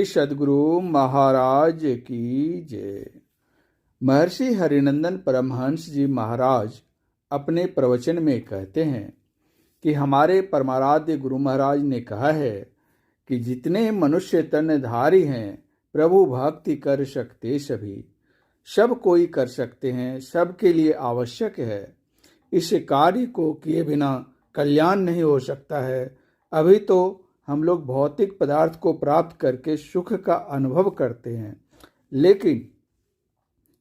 श्री सद्गुरु महाराज की जय। महर्षि हरिनंदन परमहंस जी महाराज अपने प्रवचन में कहते हैं कि हमारे परमाराध्य गुरु महाराज ने कहा है कि जितने मनुष्य तनधारी हैं प्रभु भक्ति कर सकते सभी, सब कोई कर सकते हैं, सबके लिए आवश्यक है। इस कार्य को किए बिना कल्याण नहीं हो सकता है। अभी तो हम लोग भौतिक पदार्थ को प्राप्त करके सुख का अनुभव करते हैं, लेकिन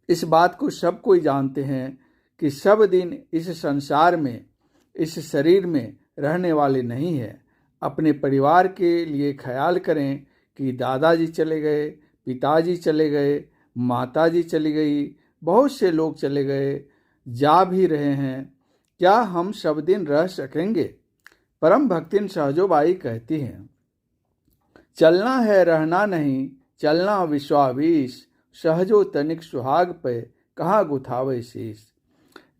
इस बात को सब कोई जानते हैं कि सब दिन इस संसार में, इस शरीर में रहने वाले नहीं हैं। अपने परिवार के लिए ख्याल करें कि दादाजी चले गए, पिताजी चले गए, माताजी चली गई, बहुत से लोग चले गए, जा भी रहे हैं। क्या हम सब दिन रह सकेंगे? परम भक्तिन सहजोबाई कहती हैं, चलना है रहना नहीं, चलना विश्वावीश, सहजो तनिक सुहाग पे कहाँ गुथावे शीश।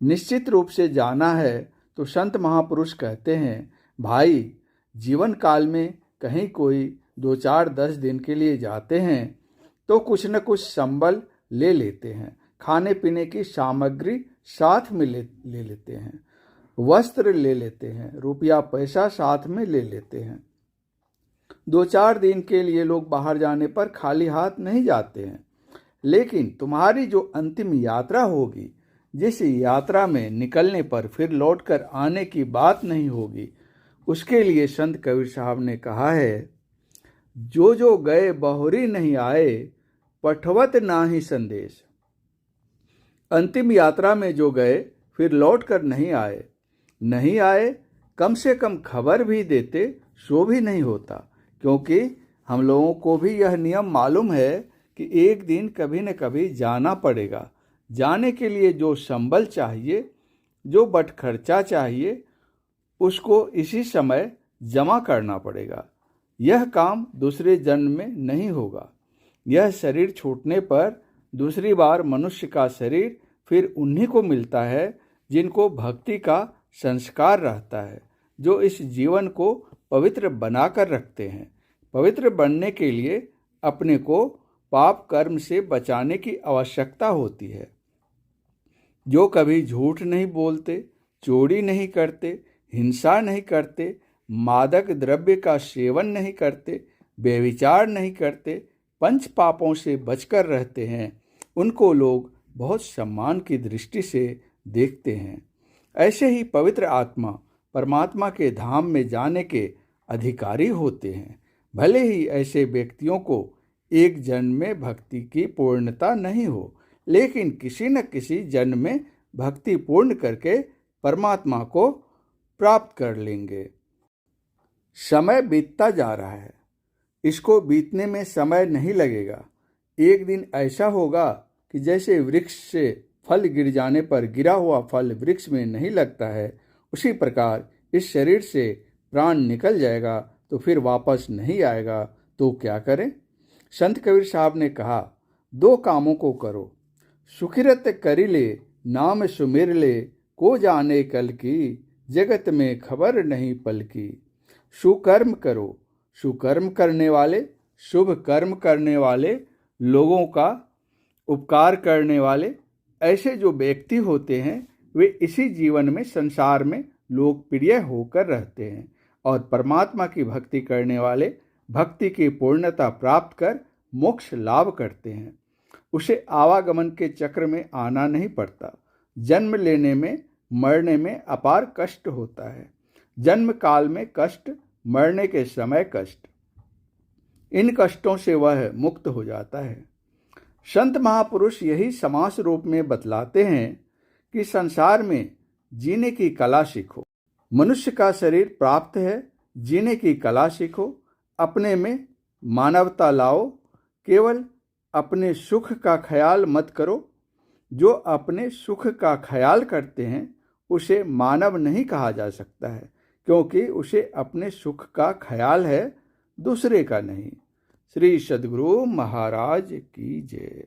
निश्चित रूप से जाना है तो संत महापुरुष कहते हैं, भाई जीवन काल में कहीं कोई 2-4-10 दिन के लिए जाते हैं तो कुछ न कुछ संबल ले लेते हैं, खाने पीने की सामग्री साथ में ले लेते हैं, वस्त्र ले लेते हैं, रुपया पैसा साथ में ले लेते हैं। 2-4 दिन के लिए लोग बाहर जाने पर खाली हाथ नहीं जाते हैं, लेकिन तुम्हारी जो अंतिम यात्रा होगी, जिस यात्रा में निकलने पर फिर लौटकर आने की बात नहीं होगी, उसके लिए संत कबीर साहब ने कहा है, जो जो गए बहुरी नहीं आए, पठवत नाही संदेश। अंतिम यात्रा में जो गए फिर लौटकर नहीं आए, कम से कम खबर भी देते सो भी नहीं होता, क्योंकि हम लोगों को भी यह नियम मालूम है कि एक दिन कभी न कभी जाना पड़ेगा। जाने के लिए जो संबल चाहिए, जो बटखर्चा चाहिए, उसको इसी समय जमा करना पड़ेगा। यह काम दूसरे जन्म में नहीं होगा। यह शरीर छूटने पर दूसरी बार मनुष्य का शरीर फिर उन्हीं को मिलता है जिनको भक्ति का संस्कार रहता है, जो इस जीवन को पवित्र बनाकर रखते हैं। पवित्र बनने के लिए अपने को पाप कर्म से बचाने की आवश्यकता होती है। जो कभी झूठ नहीं बोलते, चोरी नहीं करते, हिंसा नहीं करते, मादक द्रव्य का सेवन नहीं करते, व्यभिचार नहीं करते, पंच पापों से बचकर रहते हैं, उनको लोग बहुत सम्मान की दृष्टि से देखते हैं। ऐसे ही पवित्र आत्मा परमात्मा के धाम में जाने के अधिकारी होते हैं। भले ही ऐसे व्यक्तियों को एक जन्म में भक्ति की पूर्णता नहीं हो, लेकिन किसी न किसी जन्म में भक्ति पूर्ण करके परमात्मा को प्राप्त कर लेंगे। समय बीतता जा रहा है, इसको बीतने में समय नहीं लगेगा। एक दिन ऐसा होगा कि जैसे वृक्ष से फल गिर जाने पर गिरा हुआ फल वृक्ष में नहीं लगता है, उसी प्रकार इस शरीर से प्राण निकल जाएगा तो फिर वापस नहीं आएगा। तो क्या करें? संत कबीर साहब ने कहा, 2 कामों को करो। सुखिरत करी ले, नाम सुमिर ले, को जाने कल की, जगत में खबर नहीं पल की। सुकर्म करो। सुकर्म करने वाले, शुभ कर्म करने वाले, लोगों का उपकार करने वाले, ऐसे जो व्यक्ति होते हैं वे इसी जीवन में, संसार में लोकप्रिय होकर रहते हैं, और परमात्मा की भक्ति करने वाले भक्ति की पूर्णता प्राप्त कर मोक्ष लाभ करते हैं। उसे आवागमन के चक्र में आना नहीं पड़ता। जन्म लेने में, मरने में अपार कष्ट होता है। जन्म काल में कष्ट, मरने के समय कष्ट, इन कष्टों से वह मुक्त हो जाता है। संत महापुरुष यही समास रूप में बतलाते हैं कि संसार में जीने की कला सीखो। मनुष्य का शरीर प्राप्त है, जीने की कला सीखो, अपने में मानवता लाओ। केवल अपने सुख का ख्याल मत करो। जो अपने सुख का ख्याल करते हैं उसे मानव नहीं कहा जा सकता है, क्योंकि उसे अपने सुख का ख्याल है, दूसरे का नहीं। श्री सद्गुरु महाराज की जय।